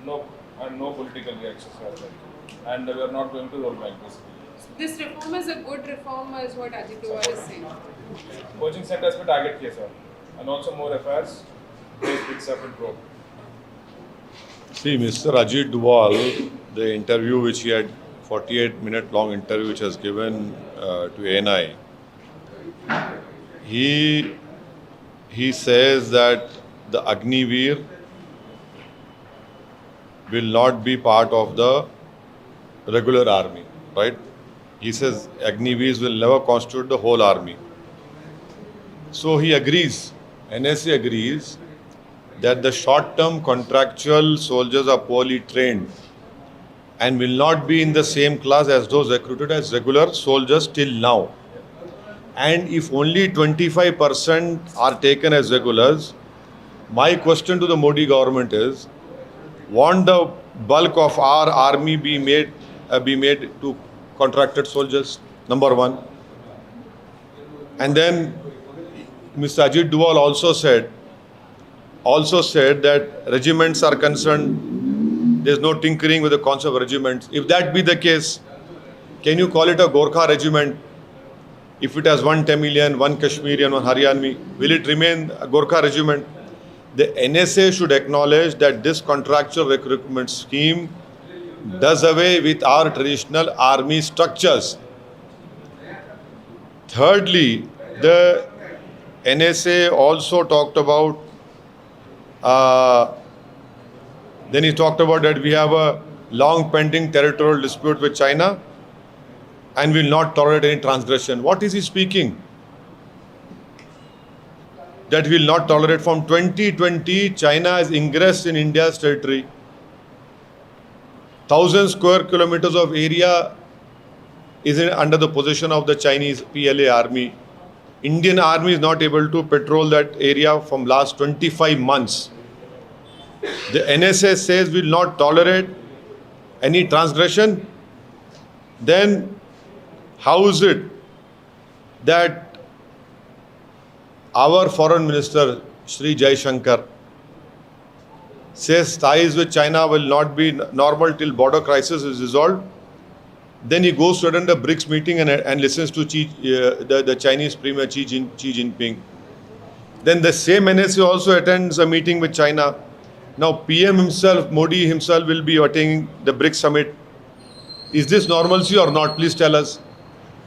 no political reactions as well. And we are not going to roll back this. This reform is a good reform, is what Ajit Doval is saying. Coaching centers पे target किया sir, and also more affairs. Please picks up and grow. See, Mr. Ajit Doval, the interview which he had, 48-minute long interview which has given to ANI, he says that the Agniveer will not be part of the regular army, right? He says Agniveers will never constitute the whole army. So he agrees, NSA agrees, that the short-term contractual soldiers are poorly trained and will not be in the same class as those recruited as regular soldiers till now. And if only 25% are taken as regulars, my question to the Modi government is, won't the bulk of our army be made to contracted soldiers? Number one. And then Mr. Ajit Doval also said that regiments are concerned, there's no tinkering with the concept of regiments. If that be the case, can you call it a Gorkha regiment? If it has one Tamilian, one Kashmirian, one Haryanvi, will it remain a Gorkha regiment? The NSA should acknowledge that this contractual recruitment scheme does away with our traditional army structures. Thirdly, the NSA also talked about, then he talked about that we have a long pending territorial dispute with China and will not tolerate any transgression. What is he speaking? That we will not tolerate. From 2020, China has ingressed in India's territory. 1,000 square kilometers of area is under the possession of the Chinese PLA army. Indian army is not able to patrol that area from last 25 months. The NSA says we will not tolerate any transgression. Then how is it that our foreign minister, Shri Jaishankar, says ties with China will not be normal till border crisis is resolved? Then he goes to attend the BRICS meeting and listens to the Chinese Premier Xi Jinping. Then the same NSA also attends a meeting with China. Now PM himself, Modi himself will be attending the BRICS summit. Is this normalcy or not? Please tell us.